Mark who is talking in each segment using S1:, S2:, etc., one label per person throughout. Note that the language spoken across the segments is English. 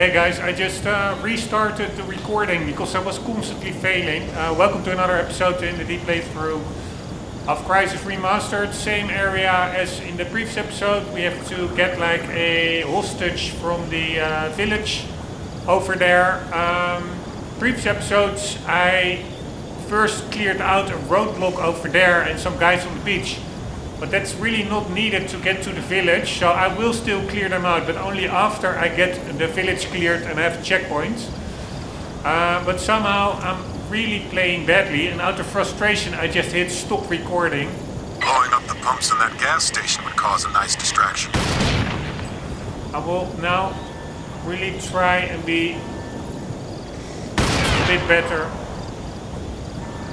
S1: Hey guys, I just restarted the recording because I was constantly failing. Welcome to another episode in the deep playthrough of Crysis Remastered. Same area as in the previous episode. We have to get like a hostage from the village over there. Previous episodes I first cleared out a roadblock over there and some guys on the beach. But that's really not needed to get to the village, so I will still clear them out, but only after I get the village cleared and have checkpoints. But somehow I'm really playing badly, and out of frustration I just hit stop recording.
S2: Blowing up the pumps in that gas station would cause a nice distraction.
S1: I will now really try and be a bit better.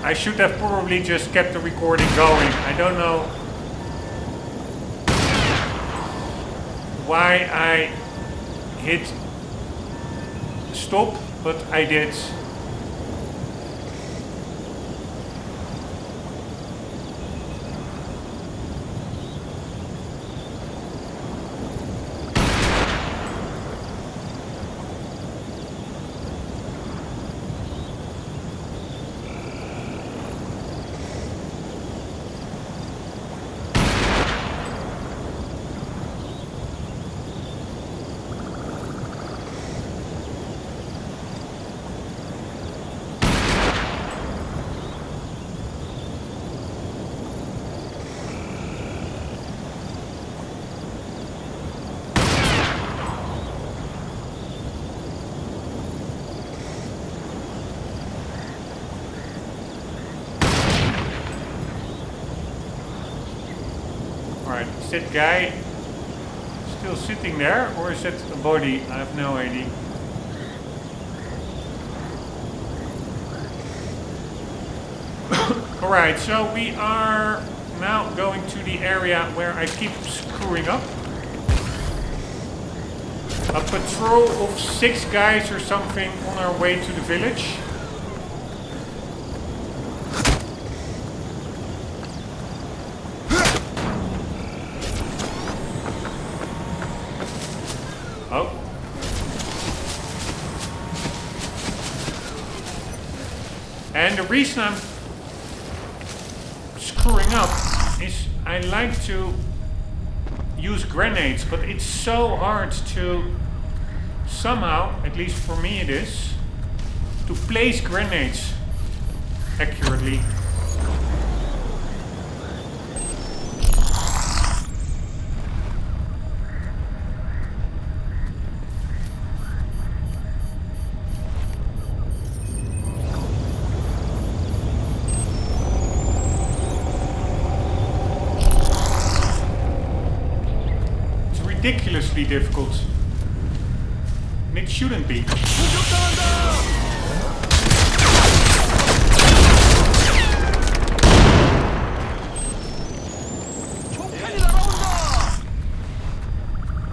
S1: I should have probably just kept the recording going. I don't know why I hit stop, but I did. Alright, is that guy still sitting there, or is that a body? I have no idea. Alright, so we are now going to the area where I keep screwing up. A patrol of 6 guys or something on our way to the village. Oh. And the reason I'm screwing up is I like to use grenades, but it's so hard to somehow, at least for me it is, to place grenades accurately. Ridiculously difficult. And it shouldn't be.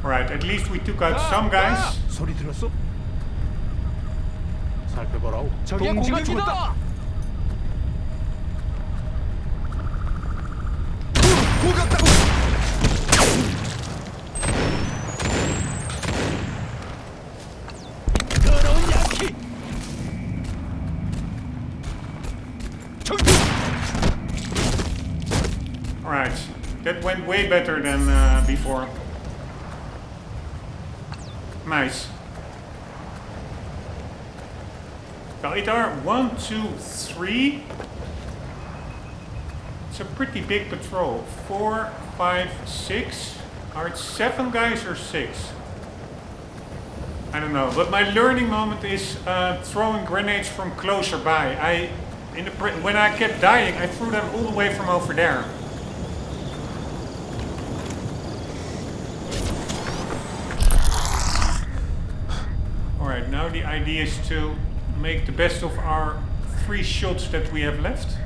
S1: Alright, at least we took out some guys.
S3: 소리 들었어? 살펴보라고. 저기에 공기가 죽었다. 공격다고. 더러운 양키.
S1: Alright, that went way better than before. Nice. So it are 1, 2, 3. It's a pretty big patrol. 4, 5, 6. Are it 7 guys or 6? I don't know. But my learning moment is throwing grenades from closer by. When I kept dying, I threw them all the way from over there. Alright, now the idea is to make the best of our 3 shots that we have left.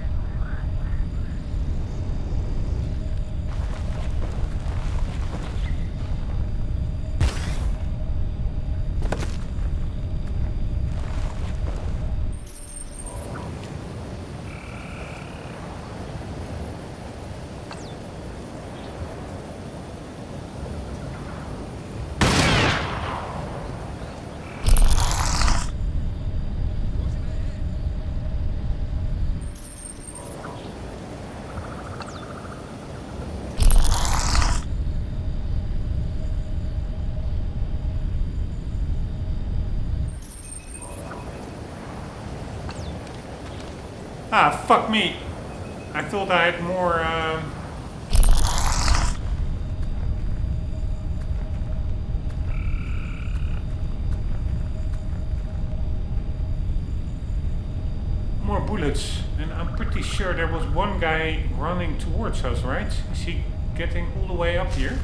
S1: Ah, fuck me. I thought I had more... more bullets. And I'm pretty sure there was one guy running towards us, right? Is he getting all the way up here?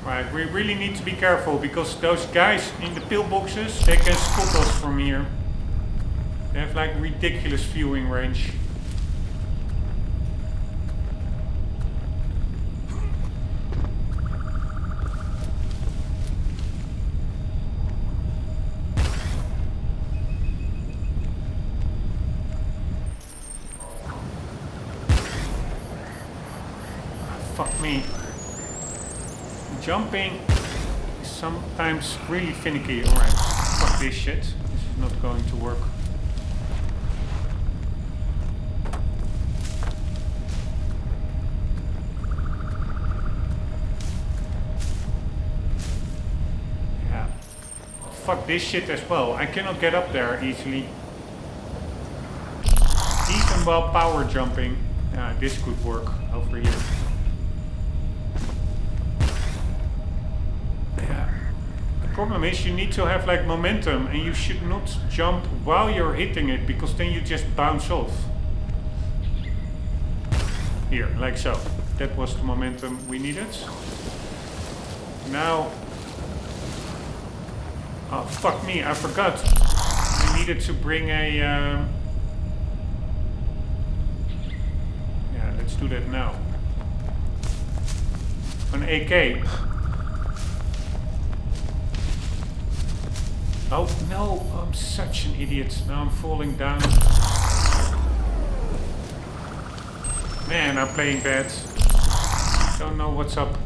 S1: Right, we really need to be careful because those guys in the pillboxes, they can spot us from here. They have like ridiculous viewing range. Fuck me. Jumping is sometimes really finicky. Alright, fuck this shit. This is not going to work. Yeah. Fuck this shit as well. I cannot get up there easily. Even while power jumping. Yeah, this could work over here. Problem is you need to have like momentum and you should not jump while you're hitting it because then you just bounce off. Here, like so. That was the momentum we needed. Now... Oh, fuck me, I forgot. I needed to bring a... Yeah, let's do that now. An AK. Oh no, I'm such an idiot. Now I'm falling down. Man, I'm playing bad. Don't know what's up.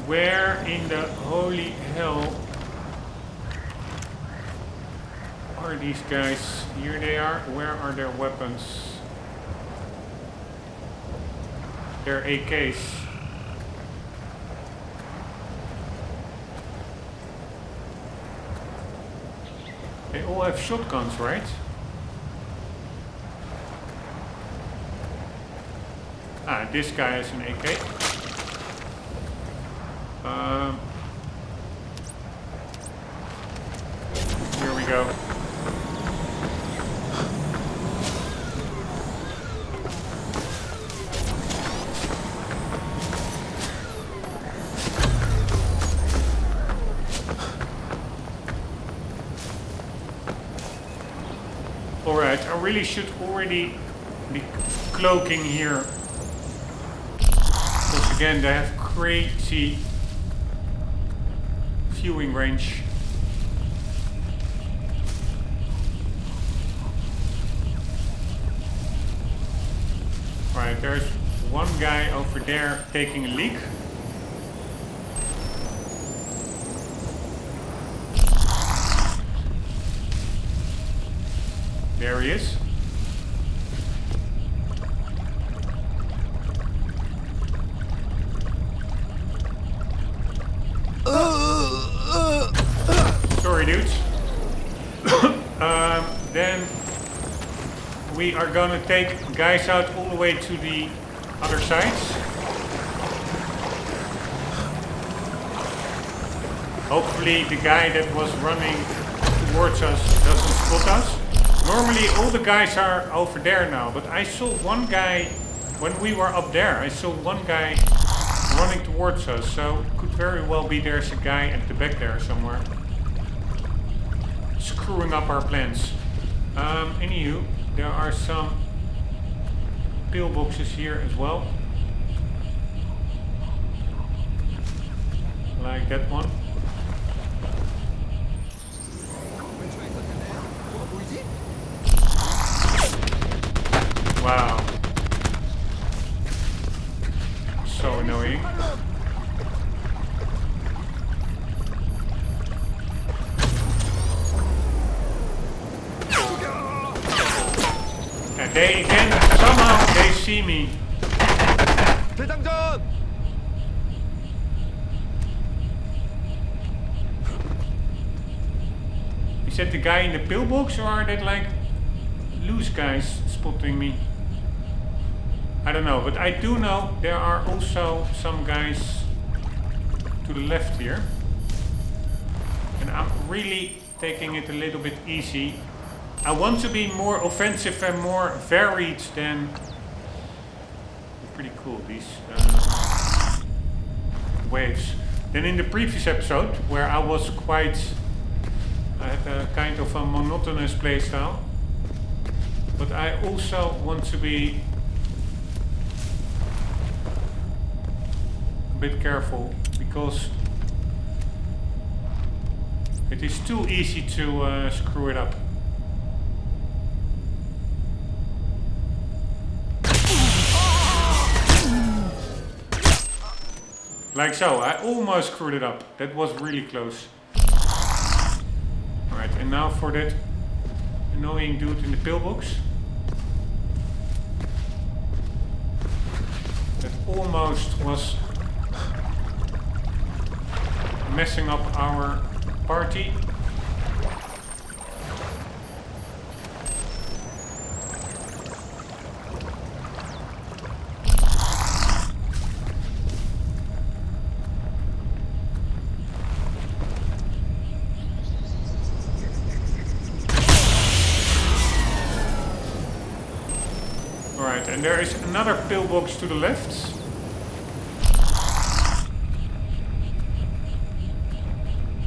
S1: Where in the holy hell are these guys? Here they are. Where are their weapons? Their AKs. They all have shotguns, right? Ah, this guy has an AK. Here we go. Alright, I really should already be cloaking here. Because again, they have crazy viewing range. Alright, there's one guy over there taking a leak. There he is. Sorry, dudes. Then we are gonna take guys out all the way to the other sides. Hopefully the guy that was running towards us doesn't spot us. Normally all the guys are over there now, but I saw one guy when we were up there. I saw one guy running towards us, so it could very well be there's a guy at the back there somewhere. Screwing up our plans. Anywho, there are some pillboxes here as well. Like that one. Wow. they again, somehow they see me.
S3: 대장전!
S1: Is that the guy in the pillbox or are that like loose guys spotting me? I don't know, but I do know there are also some guys to the left here. And I'm really taking it a little bit easy. I want to be more offensive and more varied than... Pretty cool, these waves. Then in the previous episode, where I was I had a kind of a monotonous playstyle. But I also want to be a bit careful, because it is too easy to screw it up. Like so, I almost screwed it up. That was really close. Alright, and now for that annoying dude in the pillbox. That almost was messing up our party. Alright, and there is another pillbox to the left.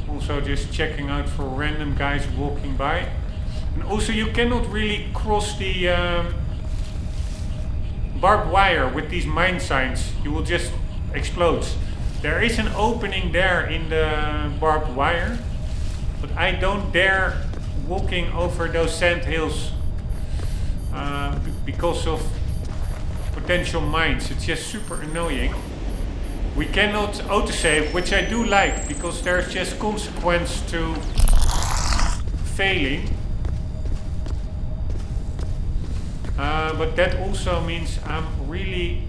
S1: Also just checking out for random guys walking by. And also you cannot really cross the barbed wire with these mine signs. You will just explode. There is an opening there in the barbed wire, but I don't dare walking over those sand hills because of potential mines. It's just super annoying. We cannot autosave, which I do like, because there's just consequence to failing. But that also means I'm really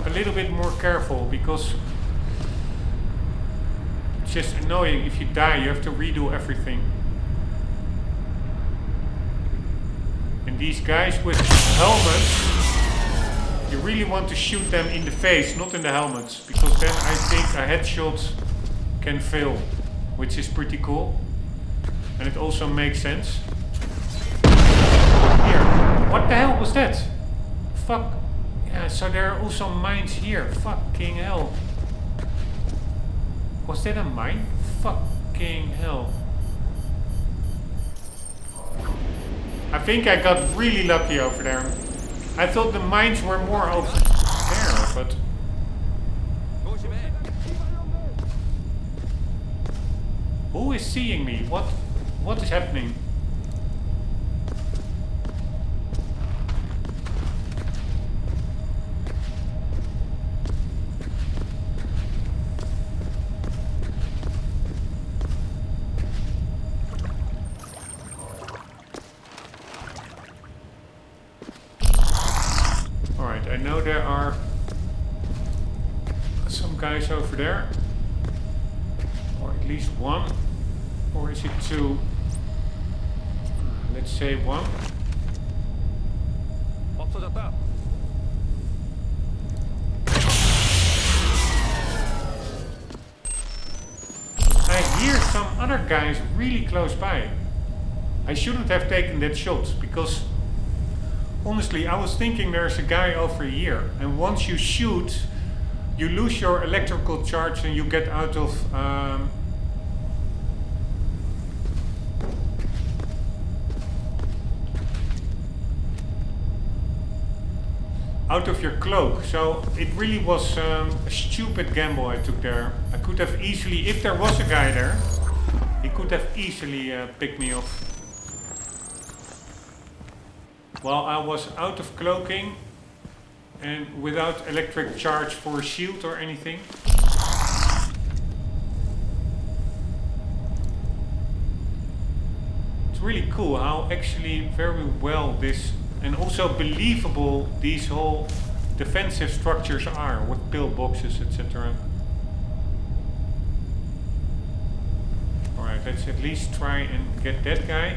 S1: a little bit more careful, because it's just annoying. If you die, you have to redo everything. And these guys with helmets, you really want to shoot them in the face, not in the helmets, because then I think a headshot can fail, which is pretty cool. And it also makes sense. Here, what the hell was that? Fuck. Yeah, so there are also mines here. Fucking hell. Was that a mine? Fucking hell. I think I got really lucky over there. I thought the mines were more over there, but... Who is seeing me? What is happening? I know there are some guys over there, or at least one, or is it two? Let's say one.
S3: 없어졌다.
S1: I hear some other guys really close by. I shouldn't have taken that shot, because honestly, I was thinking there's a guy over here, and once you shoot, you lose your electrical charge and you get out of your cloak. So it really was a stupid gamble I took there. I could have easily, if there was a guy there, he could have easily picked me off. While I was out of cloaking and without electric charge for a shield or anything. It's really cool how actually very well this, and also believable, these whole defensive structures are with pillboxes, etc. Alright, let's at least try and get that guy.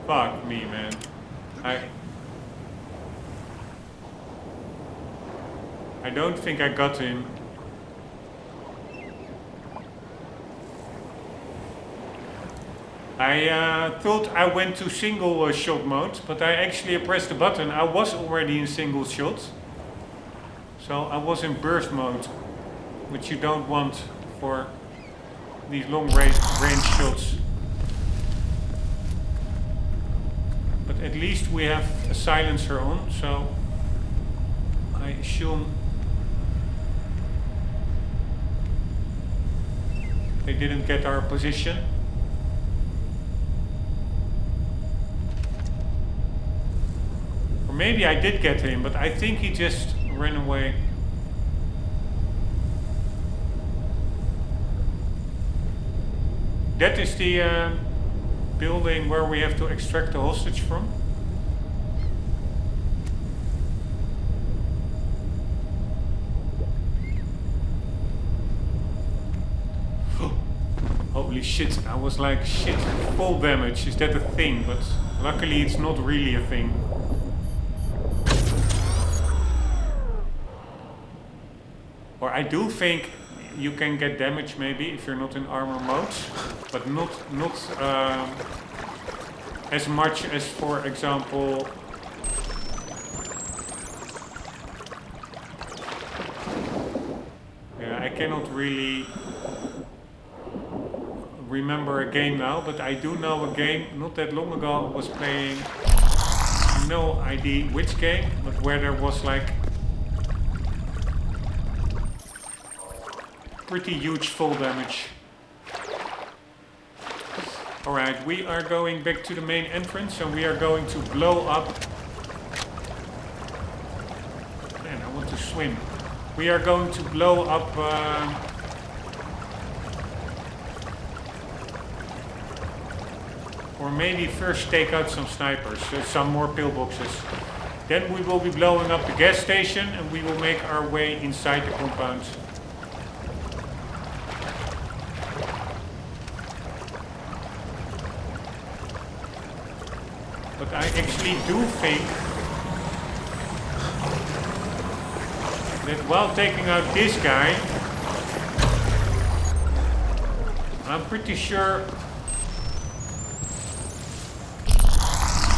S1: Fuck me, man. I don't think I got him. I thought I went to single shot mode, but I actually pressed the button. I was already in single shot. So I was in burst mode, which you don't want for these long range shots. But at least we have a silencer on, so I assume they didn't get our position. Or maybe I did get him, but I think he just ran away. That is the building where we have to extract the hostage from. Holy shit, I was like, shit, full damage, is that a thing? But luckily it's not really a thing. Or I do think you can get damage maybe if you're not in armor modes, but not as much as, for example, yeah, I cannot really remember a game now, but I do know a game not that long ago I was playing, no idea which game, but where there was like pretty huge full damage. Alright, we are going back to the main entrance and we are going to blow up. Man, I want to swim. We are going to blow up or maybe first take out some snipers, some more pillboxes. Then we will be blowing up the gas station and we will make our way inside the compound. But I actually do think that while taking out this guy, I'm pretty sure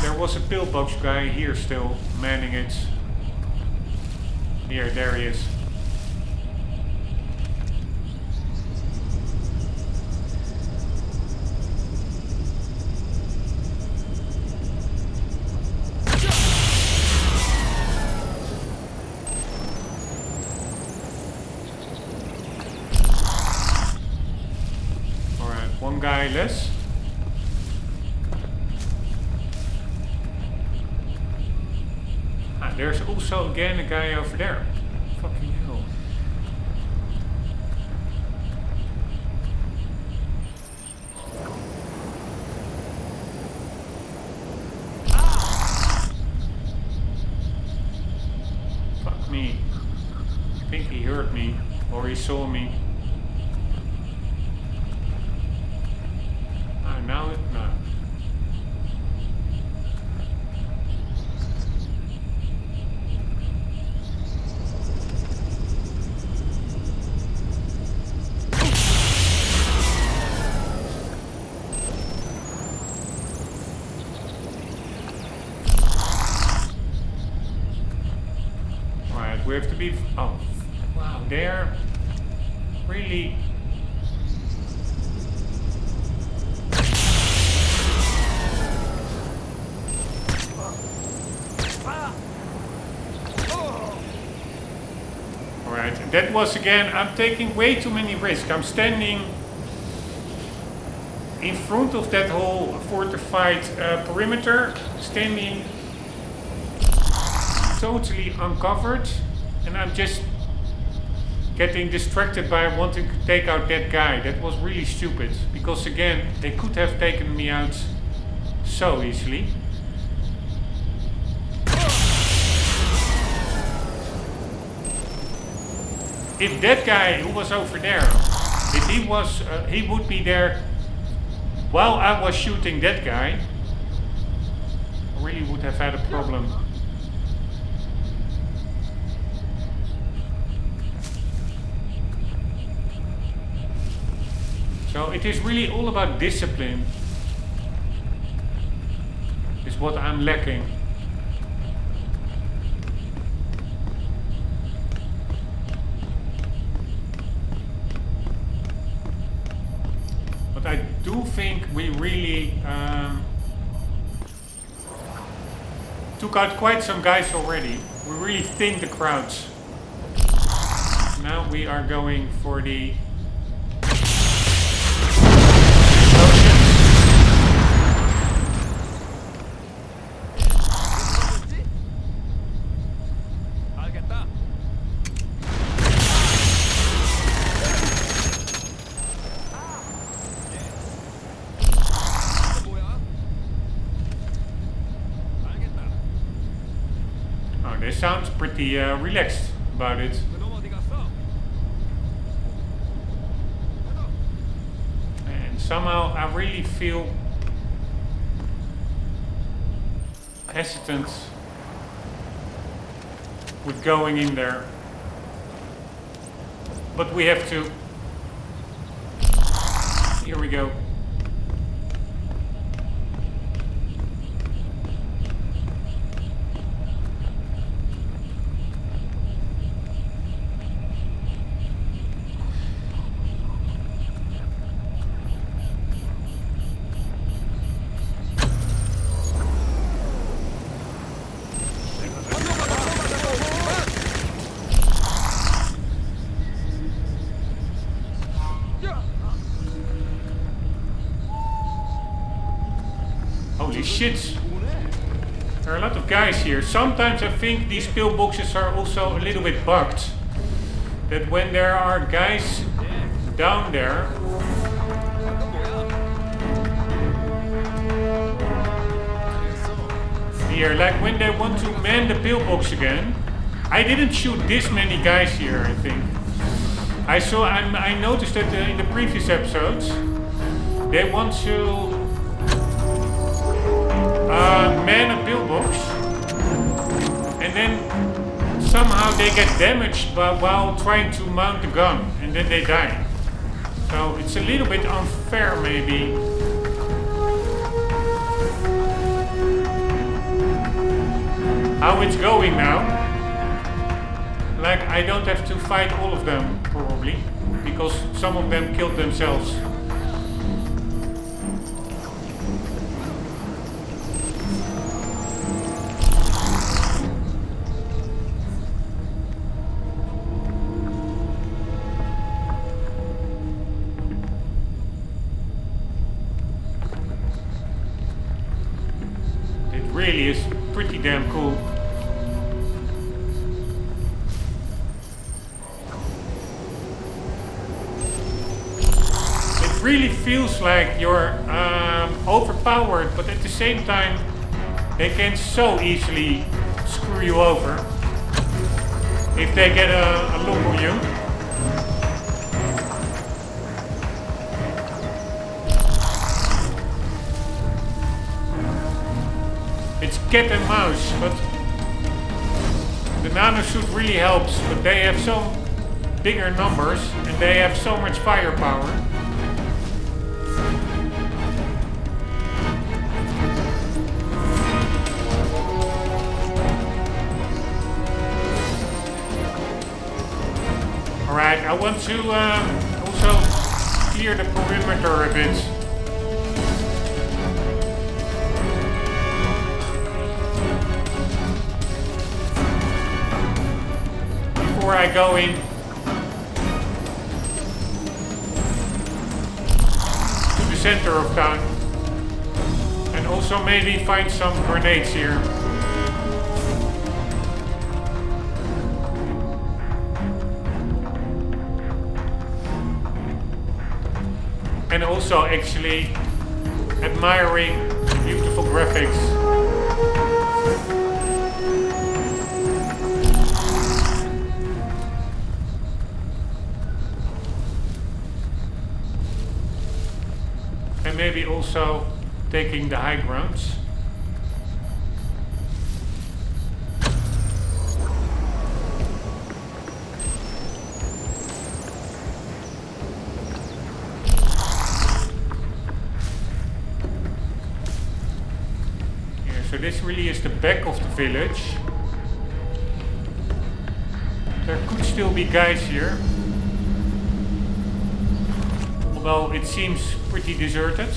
S1: there was a pillbox guy here still manning it. Here, there he is. One guy less. Ah, there's also again a guy over there. Fucking hell. Fuck me. I think he heard me or he saw me. Now it no. Alright, we have to be. Oh, wow, they're really. that was again, I'm taking way too many risks. I'm standing in front of that whole fortified perimeter, standing totally uncovered, and I'm just getting distracted by wanting to take out that guy. That was really stupid, because again, they could have taken me out so easily. If that guy who was over there, if he was, he would be there while I was shooting that guy, I really would have had a problem. So it is really all about discipline, is what I'm lacking. But I do think we really took out quite some guys already. We really thinned the crowds. Now we are going for the they sound pretty relaxed about it. And somehow I really feel hesitant with going in there. But we have to. Here we go. Holy shit! There are a lot of guys here. Sometimes I think these pillboxes are also a little bit bugged. That when there are guys down there, here, like when they want to man the pillbox again, I didn't shoot this many guys here, I think. I noticed that in the previous episodes, they want to man a pillbox, and then somehow they get damaged while trying to mount the gun, and then they die. So it's a little bit unfair, maybe. How it's going now. Like, I don't have to fight all of them, probably, because some of them killed themselves. It really is pretty damn cool. Really feels like you're overpowered, but at the same time they can so easily screw you over if they get a look on you. It's cat and mouse, but the nano suit really helps, but they have so bigger numbers and they have so much firepower. Alright, I want to also clear the perimeter a bit. Before I go in center of town. And also maybe find some grenades here. And also actually admiring beautiful graphics. And maybe also taking the high grounds. So this really is the back of the village. There could still be guys here. Although it seems pretty deserted.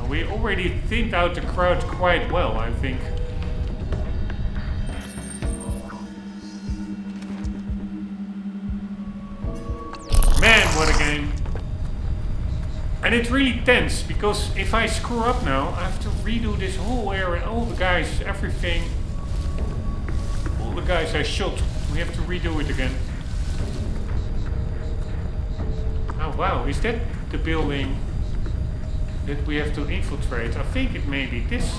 S1: We already thinned out the crowd quite well, I think. Man, what a game. And it's really tense, because if I screw up now, I have to redo this whole area, all the guys, everything. All the guys I shot, we have to redo it again. Oh wow, is that the building that we have to infiltrate? I think it may be this.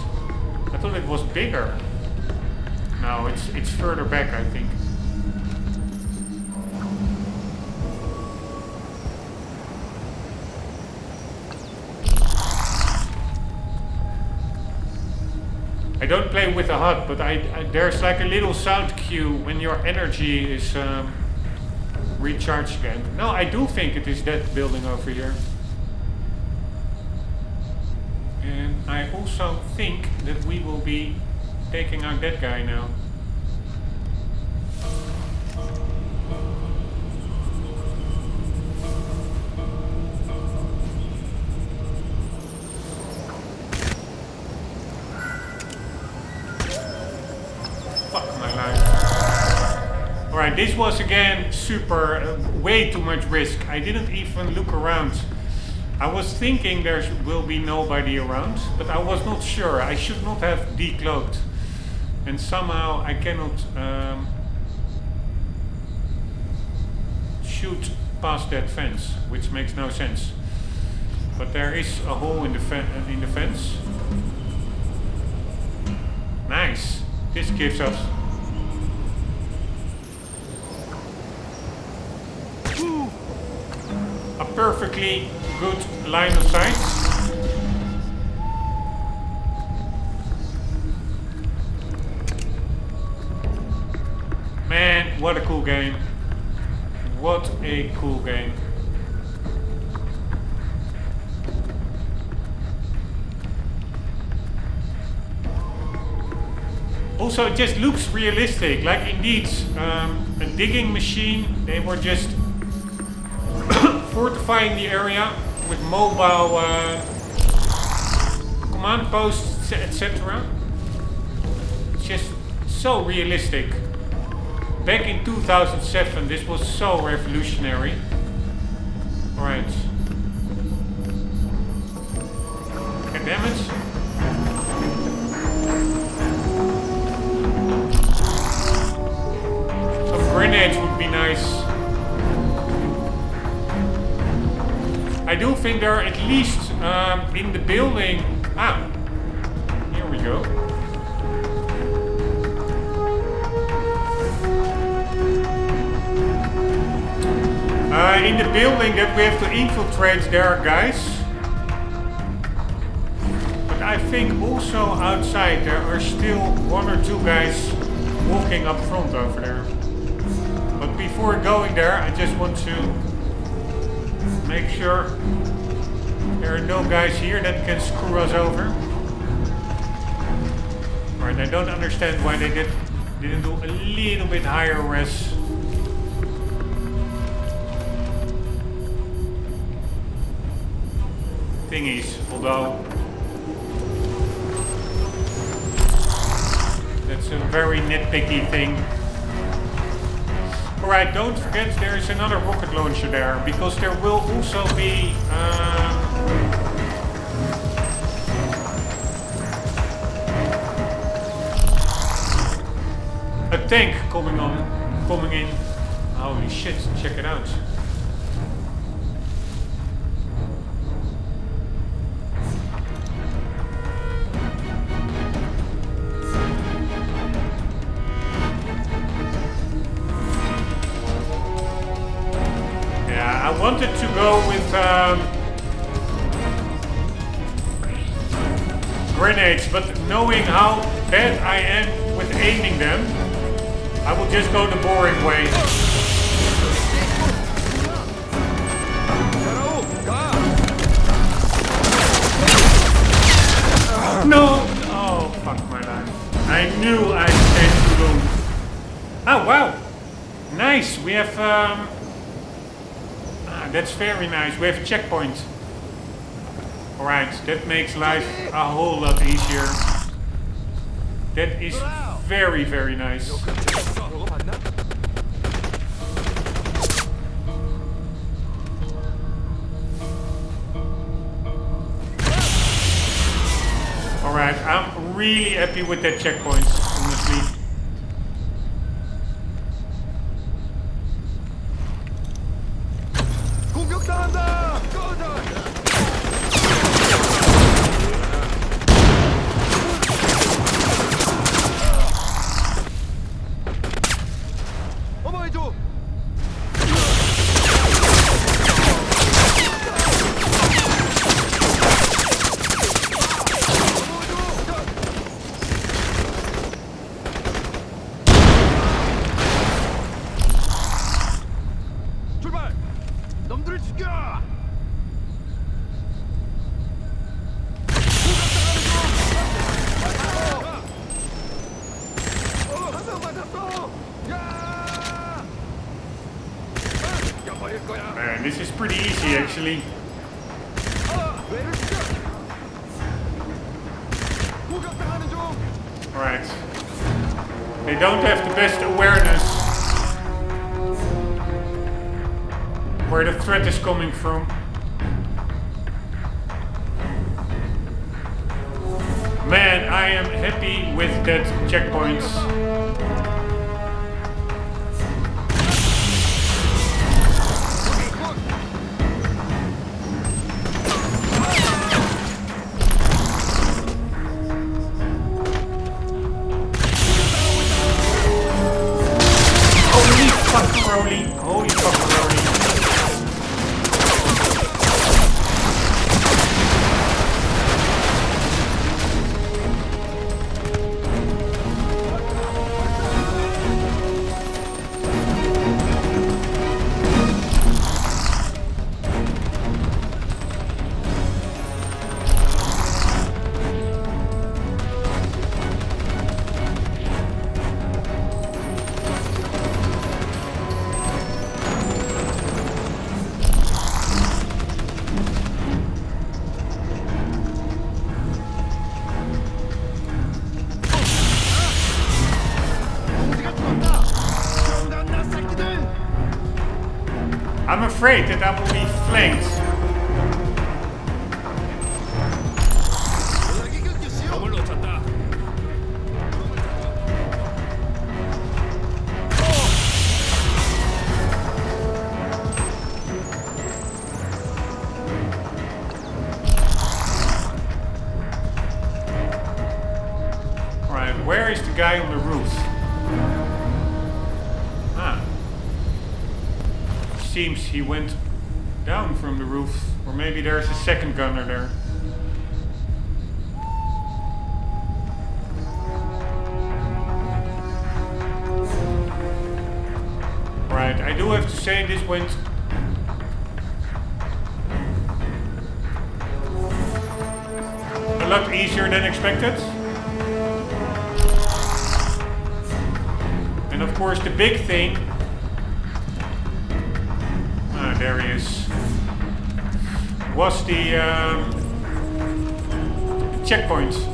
S1: I thought it was bigger. No, it's further back, I think. I don't play with a HUD, but there's like a little sound cue when your energy is recharged again. No, I do think it is that building over here. And I also think that we will be taking out that guy now. Fuck my life. Alright, this was again super, way too much risk. I didn't even look around. I was thinking there will be nobody around, but I was not sure. I should not have decloaked. And somehow I cannot shoot past that fence, which makes no sense. But there is a hole in the fence. Nice. This gives us a perfectly good line of sight. Man, what a cool game. What a cool game. Also, it just looks realistic. Like indeed, a digging machine. They were just fortifying the area with mobile command posts, etc. It's just so realistic. Back in 2007, this was so revolutionary. Alright. God damn it. Some grenades would be nice. I do think there are at least in the building. Ah, here we go. In the building that we have to infiltrate, there are guys. But I think also outside there are still one or two guys walking up front over there. But before going there, I just want to make sure there are no guys here that can screw us over. Alright, I don't understand why they didn't do a little bit higher res. Thingies, although that's a very nitpicky thing. Alright, don't forget there is another rocket launcher there, because there will also be a tank coming in. Holy shit, check it out. I wanted to go with grenades, but knowing how bad I am with aiming them, I will just go the boring way. No! Oh, fuck my life. I knew I'd stayed too long. Oh, wow. Nice. We have... that's very nice. We have a checkpoint. Alright, that makes life a whole lot easier. That is very, very nice. Alright, I'm really happy with that checkpoint, honestly. Man, this is pretty easy actually. Alright. They don't have the best awareness where the threat is coming from. Man, I am happy with that checkpoint. Holy fucking Roly. I'm afraid that I will be flanked. Alright, where is the guy on the roof? Seems he went down from the roof, or maybe there's a second gunner there. I do have to say this went a lot easier than expected. And of course the big thing, there he is, was the checkpoints.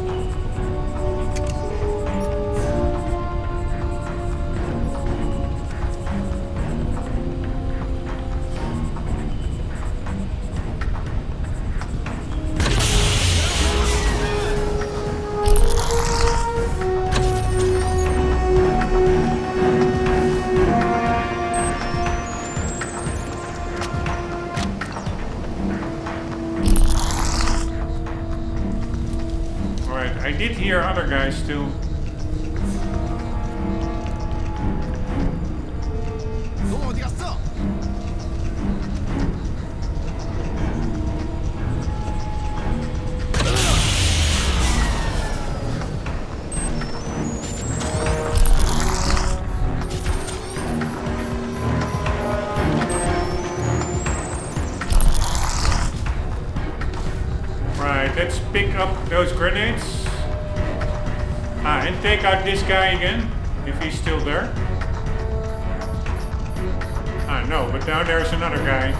S1: I did hear other guys too.
S3: 너 어디 갔어?
S1: Right, let's pick up those grenades. And take out this guy again, if he's still there. No, but down there's another guy.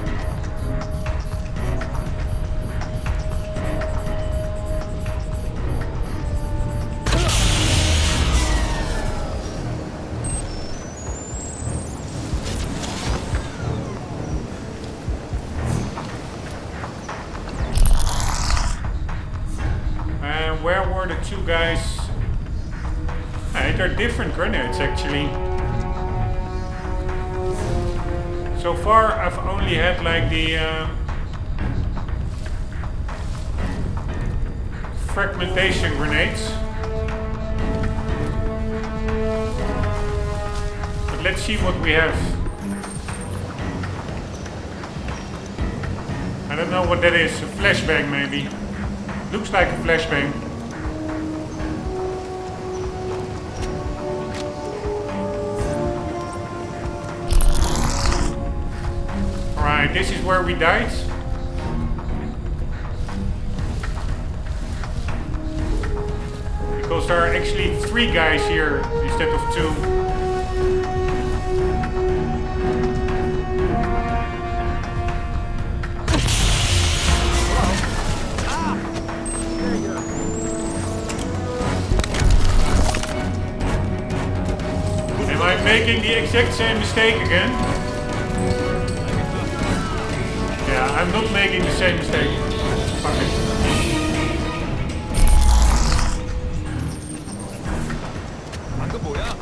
S1: And where were the two guys? They're different grenades actually. So far I've only had like the fragmentation grenades. But let's see what we have. I don't know what that is, a flashbang maybe. Looks like a flashbang. This is where we died. Because there are actually 3 guys here instead of 2. Am I making the exact same mistake again? I'm not making the same mistake. Fuck it.
S3: 방금 뭐야?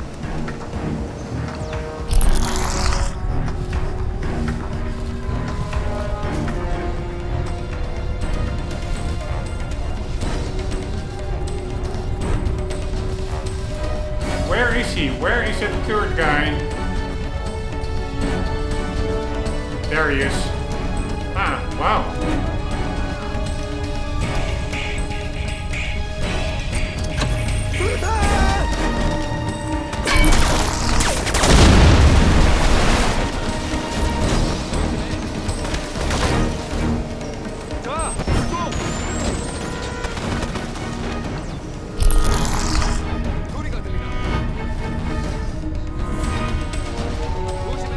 S1: Where is he? Where is that third guy? There he is. Wow.
S3: 자, 출동! 소리가 들리나? 조심해.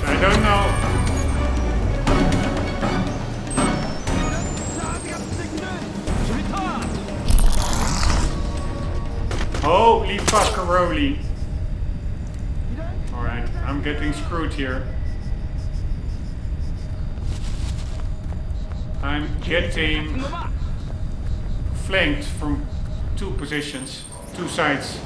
S1: I don't know. Holy fuckaroli. Alright, I'm getting screwed here. I'm getting flanked from 2 positions, 2 sides.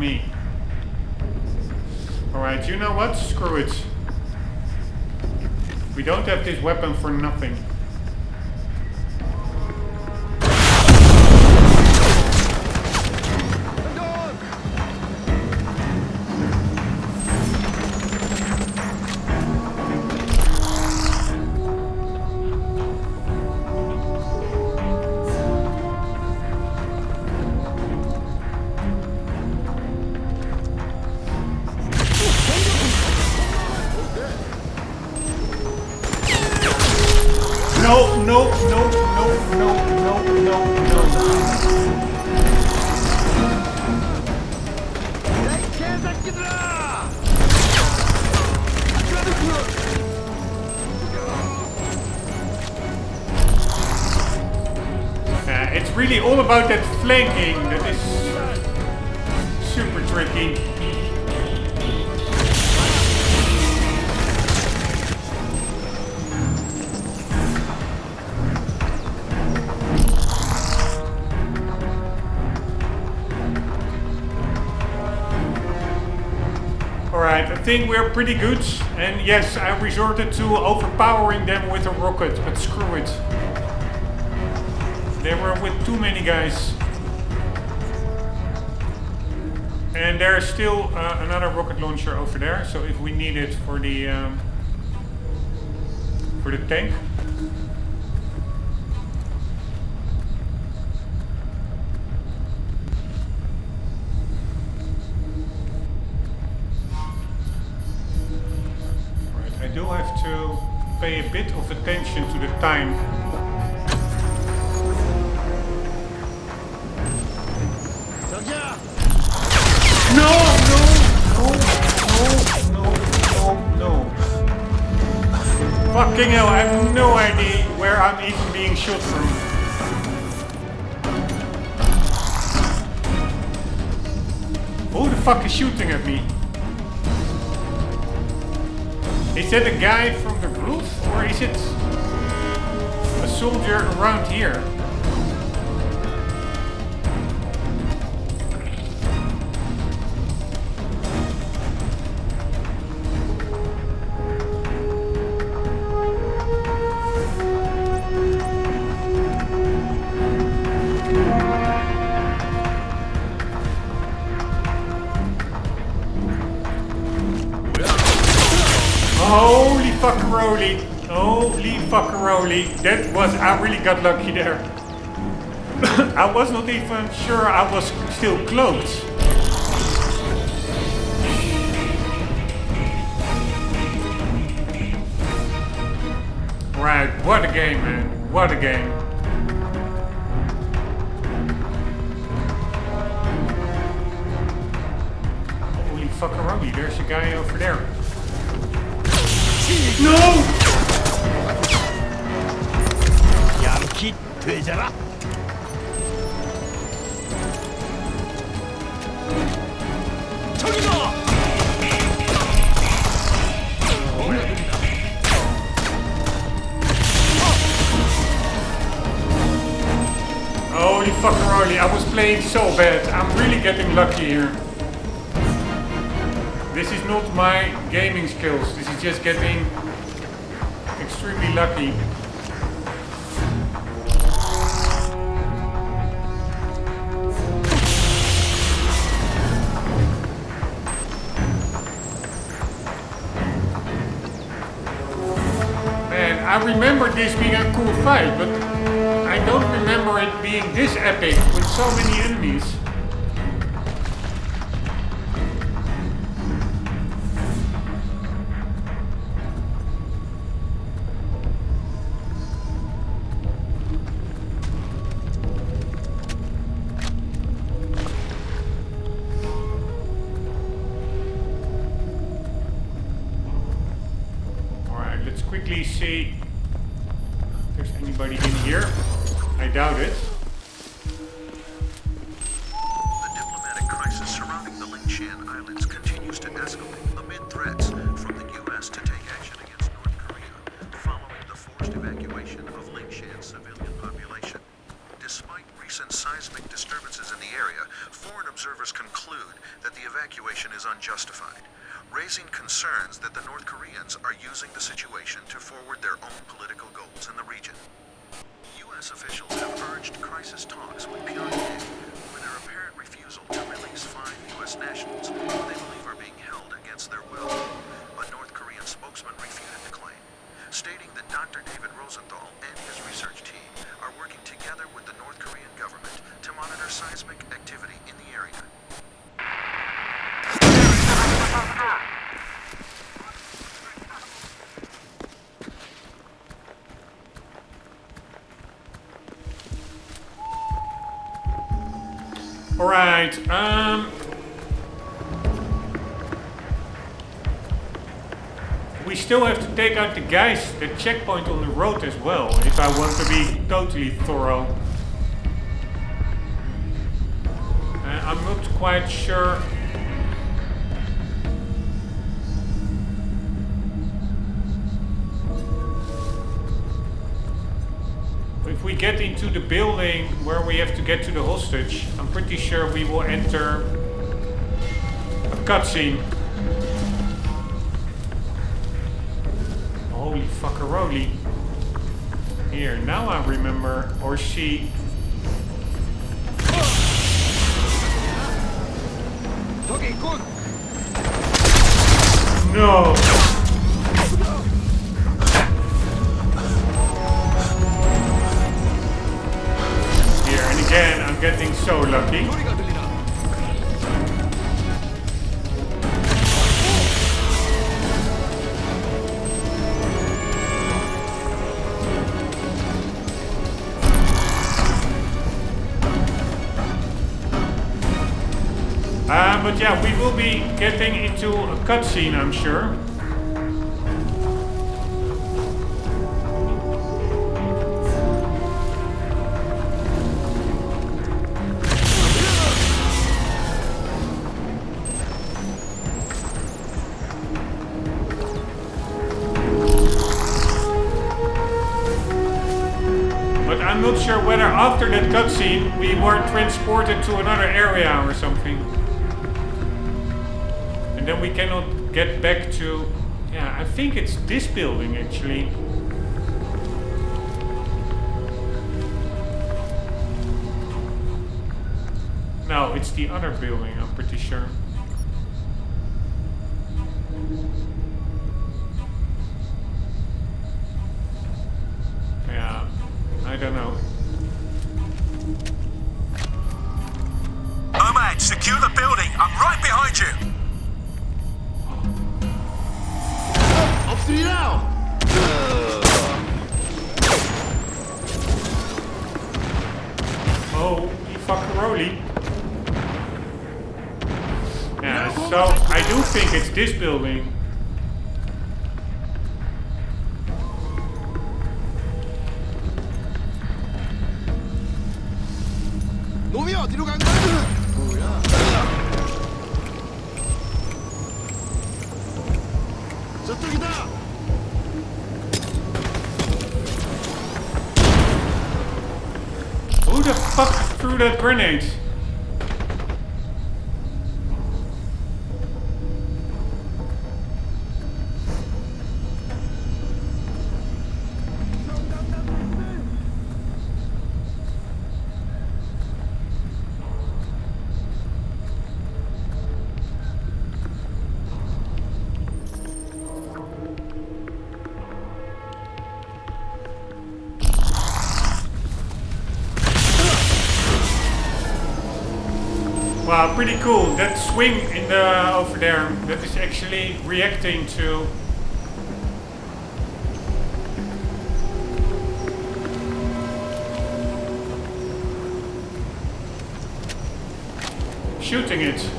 S1: me. Alright, you know what? Screw it. We don't have this weapon for nothing. No, no, no, no, no, no, no, no. It's really all about that flanking that is super tricky. Alright, I think we're pretty good, and yes, I resorted to overpowering them with a rocket, but screw it. They were with too many guys. And there's still another rocket launcher over there, so if we need it for the tank. I do have to pay a bit of attention to the time. No, no, no, no, no, no. Fucking hell, I have no idea where I'm even being shot from. Who the fuck is shooting at me? Is that a guy from the roof, or is it a soldier around here? Holy fuckaroli! Holy fuckaroli! That was, I really got lucky there. I was not even sure I was still cloaked. Right, what a game, man. What a game. Holy fuckaroli, there's a guy over there. No!
S3: 양키 되잖아. 저기다.
S1: Holy fuckaroli, I was playing so bad. I'm really getting lucky here. This is not my gaming skills. This is just getting extremely lucky. Man, I remember this being a cool fight, but I don't remember it being this epic with so many enemies. Quickly see if there's anybody in here. I doubt it.
S2: The diplomatic crisis surrounding the Lingshan Islands continues to escalate amid threats from the U.S. to take action against North Korea following the forced evacuation of Lingshan's civilian population. Despite recent recent seismic disturbances in the area, foreign observers conclude that the evacuation is unjustified, raising concerns that the North Koreans are using the situation to forward their own political goals in the region. U.S. officials have urged crisis talks with Pyongyang over their apparent refusal to release 5 U.S. nationals who they believe are being held against their will. A North Korean spokesman refuted the claim, stating that Dr. David Rosenthal and his research team are working together with the North Korean government to monitor seismic activity in the area.
S1: Alright, we still have to take out the guys, the checkpoint on the road as well, if I want to be totally thorough. I'm not quite sure. If we get into the building where we have to get to the hostage, I'm pretty sure we will enter a cutscene. Holy fuckeroli. Here, now I remember, or she... No! Here, and again, I'm getting so lucky. But yeah, we will be getting into a cutscene, I'm sure. But I'm not sure whether after that cutscene we were transported to another area or something. And then we cannot get back to... Yeah, I think it's this building actually. No, it's the other building, I'm pretty sure. Yeah, I don't know.
S3: Rombbb, secure the building. I'm right behind you.
S1: Oh, you fuckeroli. Yeah, so I do think it's this building. Who the fuck threw that grenade? Wow, pretty cool. That swing in the over there, that is actually reacting to shooting it.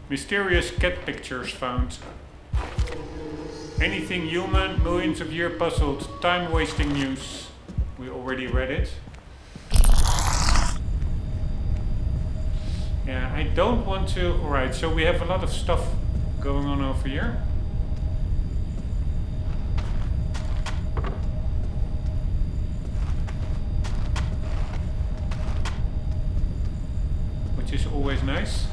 S1: Mysterious cat pictures found. Anything human, millions of years puzzled, time-wasting news. We already read it. Yeah, I don't want to... Alright, so we have a lot of stuff going on over here. Which is always nice.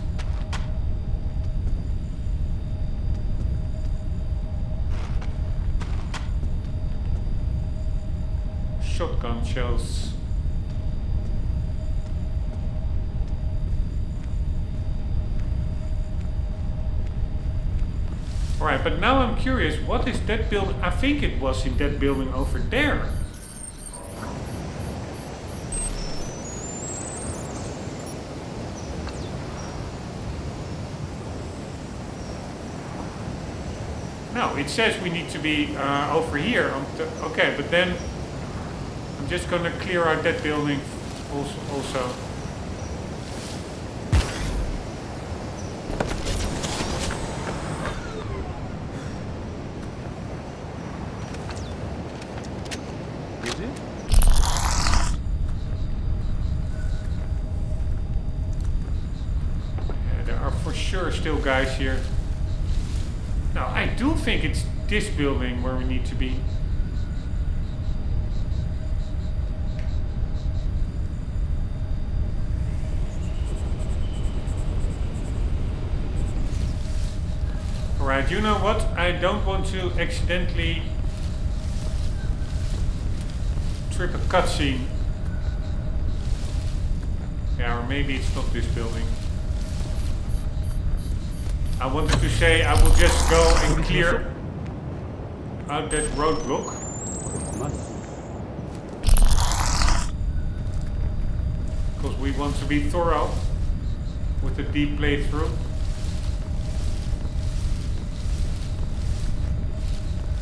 S1: Shotgun shells. Alright, but now I'm curious, what is that building? I think it was in that building over there. No, it says we need to be over here. Okay, but then I'm just gonna clear out that building also. Sure, still guys here. Now, I do think it's this building where we need to be. Alright, you know what? I don't want to accidentally trip a cutscene. Yeah, or maybe it's not this building. I wanted to say I will just go and clear out that roadblock. Because we want to be thorough with the deep playthrough.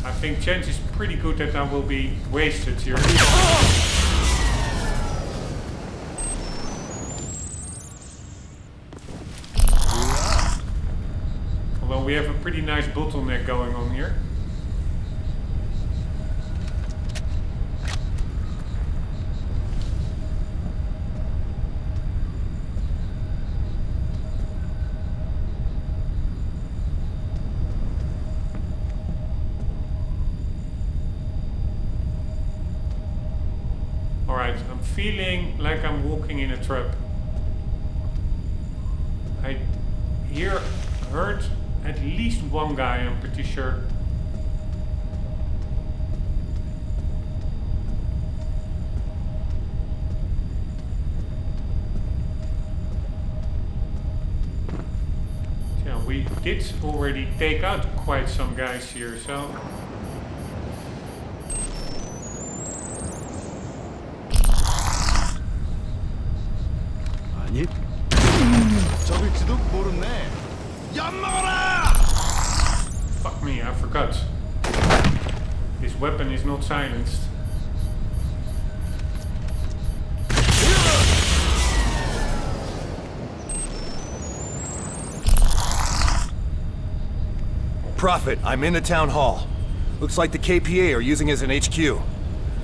S1: I think chance is pretty good that I will be wasted here. We have a pretty nice bottleneck going on here. Alright, I'm feeling like I'm walking in a trap. I heard at least one guy, I'm pretty sure. Yeah, we did already take out quite some guys here, so...
S4: 아니? 저길지도 모르네.
S1: Fuck me, I forgot. This weapon is not silenced.
S4: Prophet, I'm in the town hall. Looks like the KPA are using it as an HQ.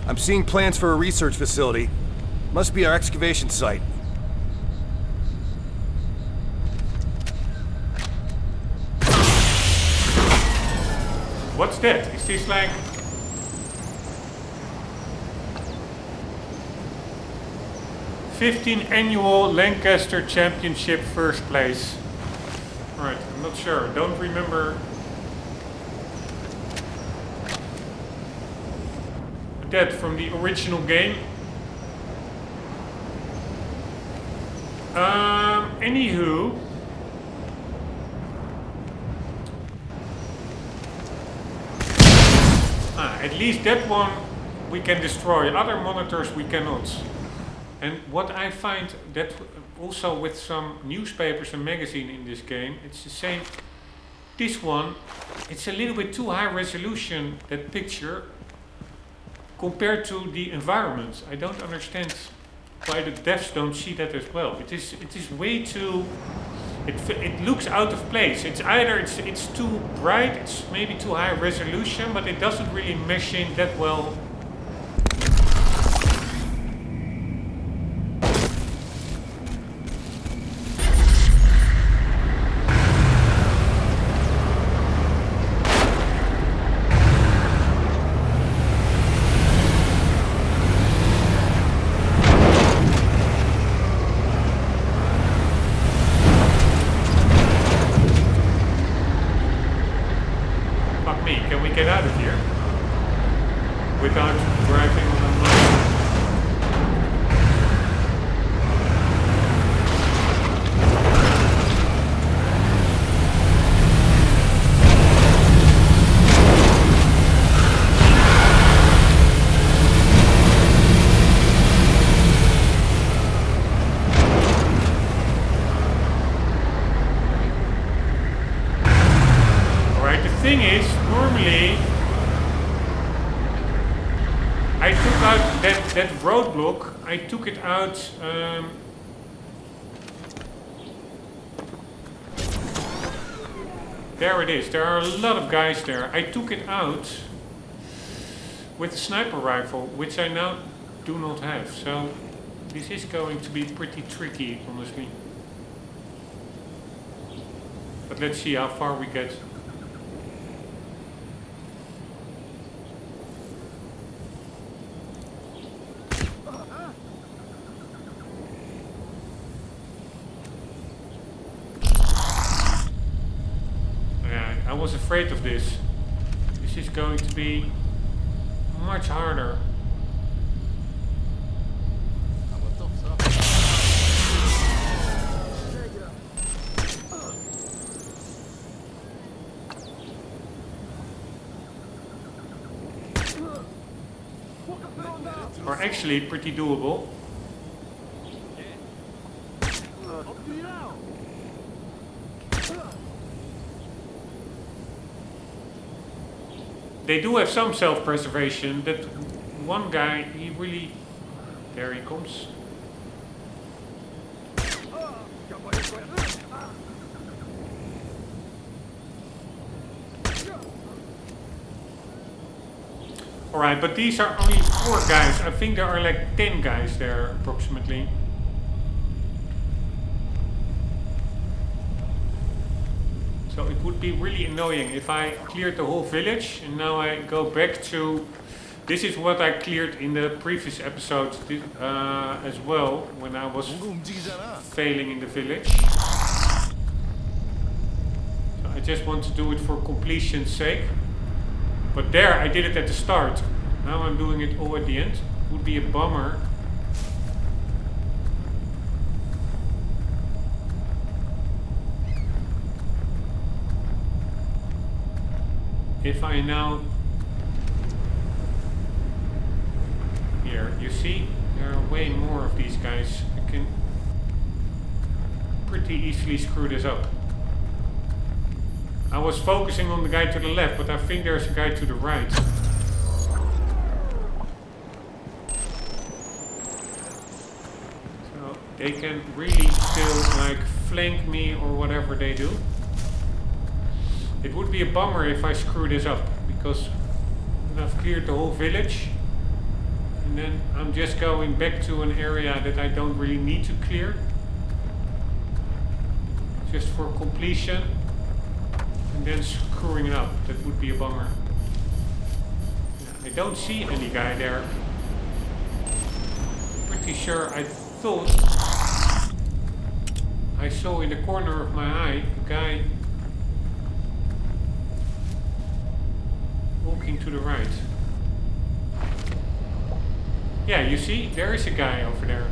S4: I'm seeing plans for a research facility. Must be our excavation site.
S1: What's that? Is this like... '15th annual Lancaster Championship first place. Alright, I'm not sure. Don't remember that from the original game. Anywho, at least that one we can destroy. Other monitors we cannot. And what I find that also with some newspapers and magazine in this game, it's the same. This one, it's a little bit too high resolution, that picture, compared to the environment. I don't understand why the devs don't see that as well. It is way too... It looks out of place. It's either it's too bright, it's maybe too high resolution, but it doesn't really mesh in that well. roadblock. I took it out. There it is. There are a lot of guys there. I took it out with a sniper rifle, which I now do not have. So this is going to be pretty tricky, honestly. But let's see how far we get. Yeah, I was afraid of this. This is going to be much harder. Or actually pretty doable. They do have some self-preservation. That one guy, he really... There he comes. Alright, but these are only 4 guys. I think there are like 10 guys there, approximately. So it would be really annoying if I cleared the whole village and now I go back to... This is what I cleared in the previous episode as well, when I was failing in the village. So I just want to do it for completion's sake. But there, I did it at the start. Now I'm doing it all at the end. It would be a bummer. If I now... Here, you see? There are way more of these guys. I can pretty easily screw this up. I was focusing on the guy to the left, but I think there's a guy to the right. So they can really still like flank me or whatever they do. It would be a bummer if I screw this up, because then I've cleared the whole village. And then I'm just going back to an area that I don't really need to clear. Just for completion. And then screwing it up. That would be a bummer. I don't see any guy there. Pretty sure I thought I saw in the corner of my eye a guy walking to the right. Yeah, you see, there is a guy over there.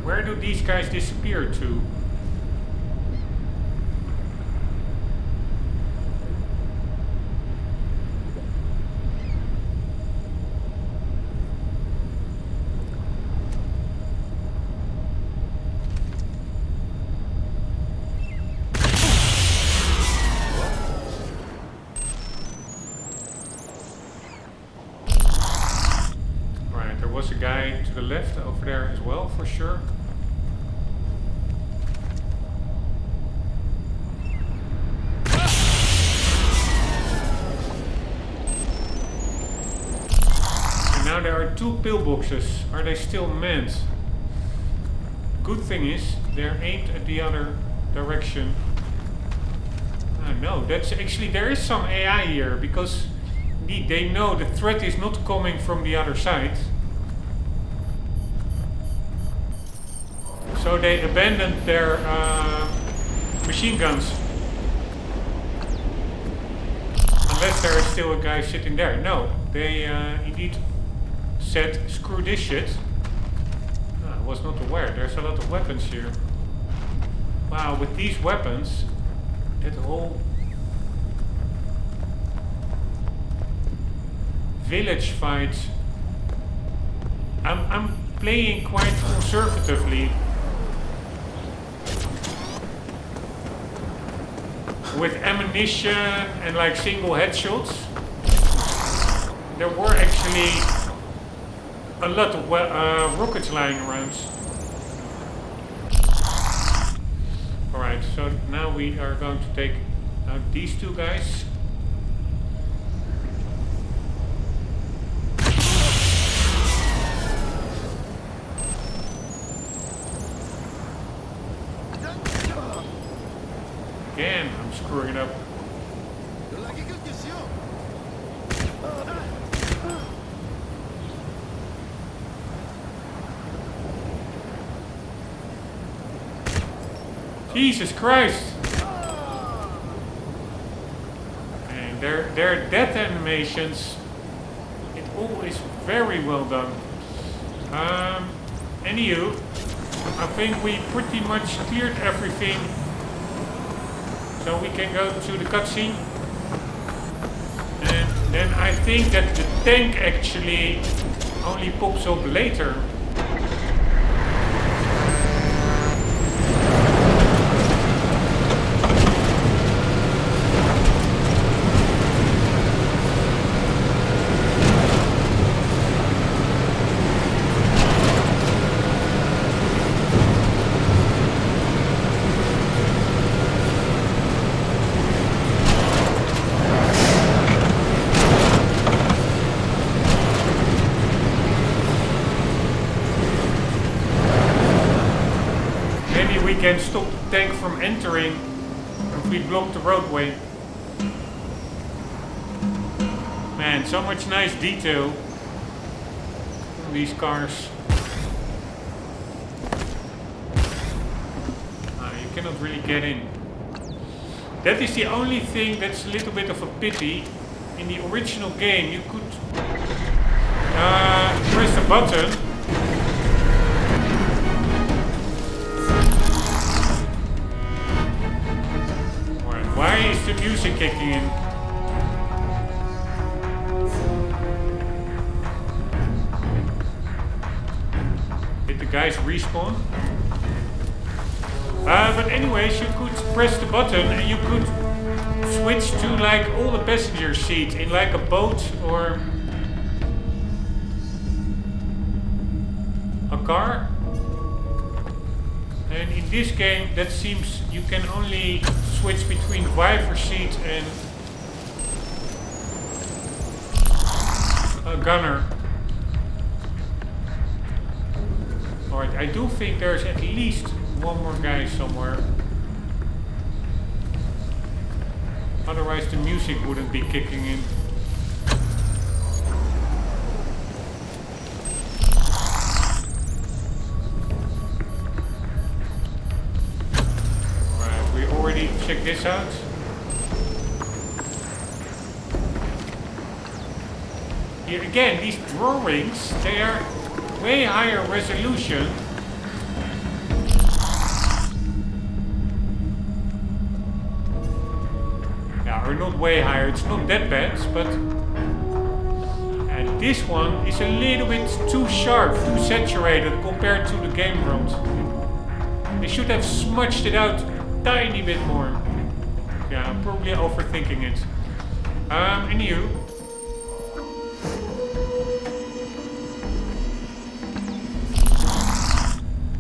S1: Where do these guys disappear to? Right, there was a guy to the left over there as well, for sure. Now there are 2 pillboxes. Are they still manned? Good thing is, they're aimed at the other direction. Ah, No, that's actually, there is some AI here, because indeed they know the threat is not coming from the other side. So they abandoned their machine guns. Unless there is still a guy sitting there. No, they indeed said, screw this shit. I was not aware, there's a lot of weapons here. Wow, with these weapons, that whole village fight. I'm playing quite conservatively. With ammunition and like single headshots. There were actually a lot of rockets lying around. Alright, so now we are going to take out these two guys. Again, I'm screwing it up. Jesus Christ! And their death animations, it all is very well done. Anywho, I think we pretty much cleared everything. So we can go to the cutscene. And then I think that the tank actually only pops up later. We can stop the tank from entering if we block the roadway. Man, so much nice detail on these cars. You cannot really get in. That is the only thing that's a little bit of a pity. In the original game you could press the button. Why is the music kicking in? Did the guys respawn? But anyways, you could press the button and you could switch to like all the passenger seats in like a boat or a car. And in this game, that seems you can only switch between the driver's seat and a gunner. Alright, I do think there's at least one more guy somewhere. Otherwise the music wouldn't be kicking in. Check this out. Here again, these drawings, they are way higher resolution. Yeah, or not way higher, it's not that bad, but and this one is a little bit too sharp, too saturated compared to the game world. They should have smudged it out tiny bit more. Yeah, I'm probably overthinking it. Anywho.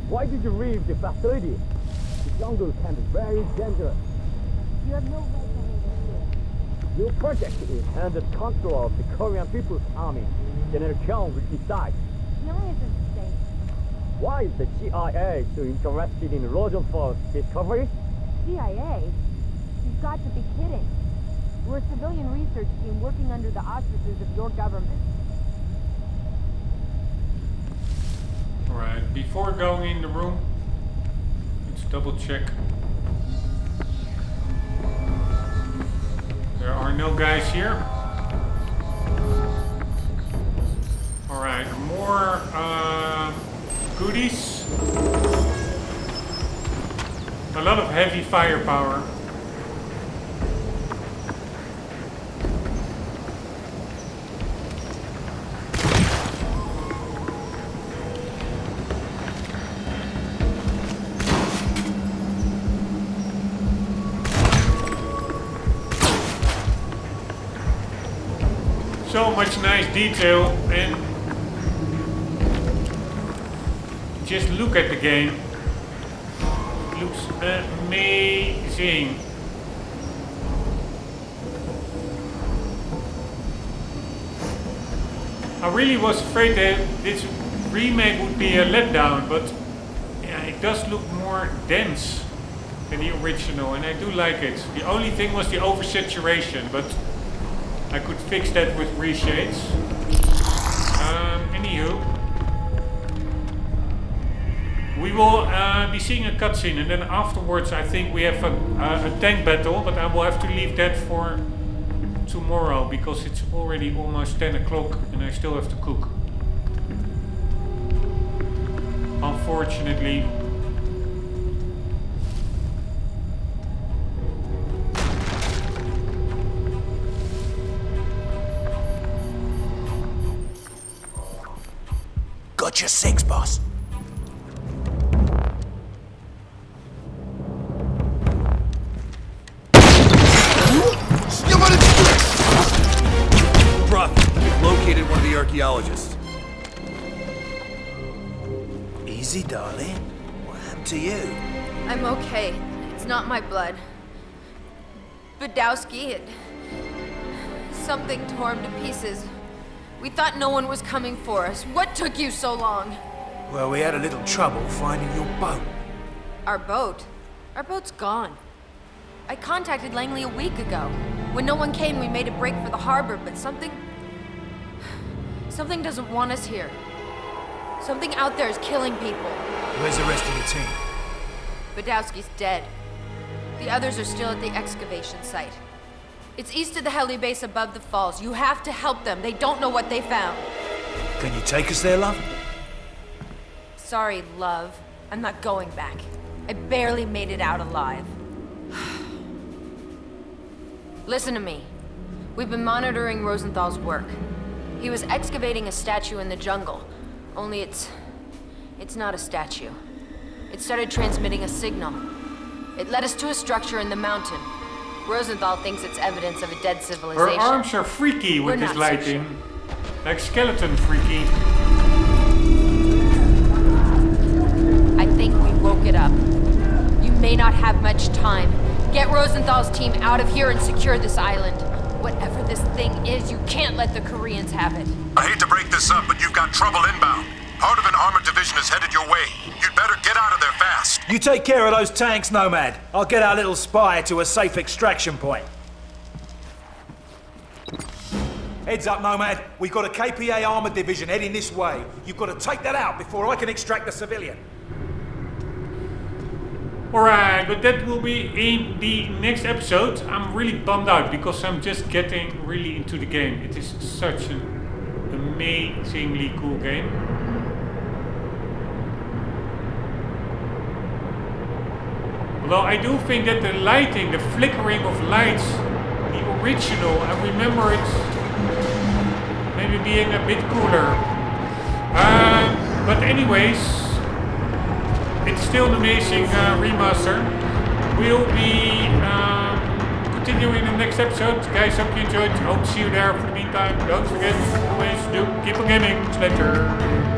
S5: Why did you leave the facility? The jungle can be very dangerous.
S6: You have no right to hold us here.
S5: Your project is under control of the Korean People's Army. General Kyung will decide.
S6: Kyung isn't safe.
S5: Why is the CIA so interested in Rosenfeld's discovery?
S6: CIA? You've got to be kidding. We're a civilian research team working under the auspices of your government.
S1: Alright, before going in the room, let's double check. There are no guys here. Alright, more goodies. A lot of heavy firepower. So much nice detail, and just look at the game. It looks amazing. I really was afraid that this remake would be a letdown, but yeah, it does look more dense than the original, and I do like it. The only thing was the oversaturation, but I could fix that with reshades. Anywho, we will be seeing a cutscene, and then afterwards I think we have a tank battle, but I will have to leave that for tomorrow because it's already almost 10 o'clock and I still have to cook. Unfortunately.
S3: Got your six, boss.
S4: Bruh, we've located one of the archaeologists.
S3: Easy, darling. What happened to you?
S7: I'm okay. It's not my blood. Badowski, something tore him to pieces. We thought no one was coming for us. What took you so long?
S3: Well, we had a little trouble finding your boat.
S7: Our boat? Our boat's gone. I contacted Langley a week ago. When no one came, we made a break for the harbor, but something doesn't want us here. Something out there is killing people.
S3: Where's the rest of the team?
S7: Badowski's dead. The others are still at the excavation site. It's east of the heli base above the falls. You have to help them. They don't know what they found.
S3: Can you take us there, love?
S7: Sorry, love. I'm not going back. I barely made it out alive. Listen to me. We've been monitoring Rosenthal's work. He was excavating a statue in the jungle. Only it's not a statue. It started transmitting a signal. It led us to a structure in the mountain. Rosenthal thinks it's evidence of a dead civilization.
S1: Her arms are freaky with
S7: We're
S1: this
S7: not so
S1: lighting.
S7: sure.
S1: Like skeleton freaky.
S7: I think we woke it up. You may not have much time. Get Rosenthal's team out of here and secure this island. Whatever this thing is, you can't let the Koreans have it.
S3: I hate to break this up, but you've got trouble inbound. Part of an armored division is headed your way. You'd better get out of there fast.
S8: You take care of those tanks, Nomad. I'll get our little spy to a safe extraction point. Heads up, Nomad. We've got a KPA armored division heading this way. You've got to take that out before I can extract the civilian.
S1: Alright, but that will be in the next episode. I'm really bummed out because I'm just getting really into the game. It is such an amazingly cool game. Although I do think that the lighting, the flickering of lights, the original, I remember it maybe being a bit cooler. But anyways, it's still an amazing remaster. We'll be continuing in the next episode. Guys, hope you enjoyed. Hope to see you there. For the meantime, don't forget, always do keep on gaming. Later.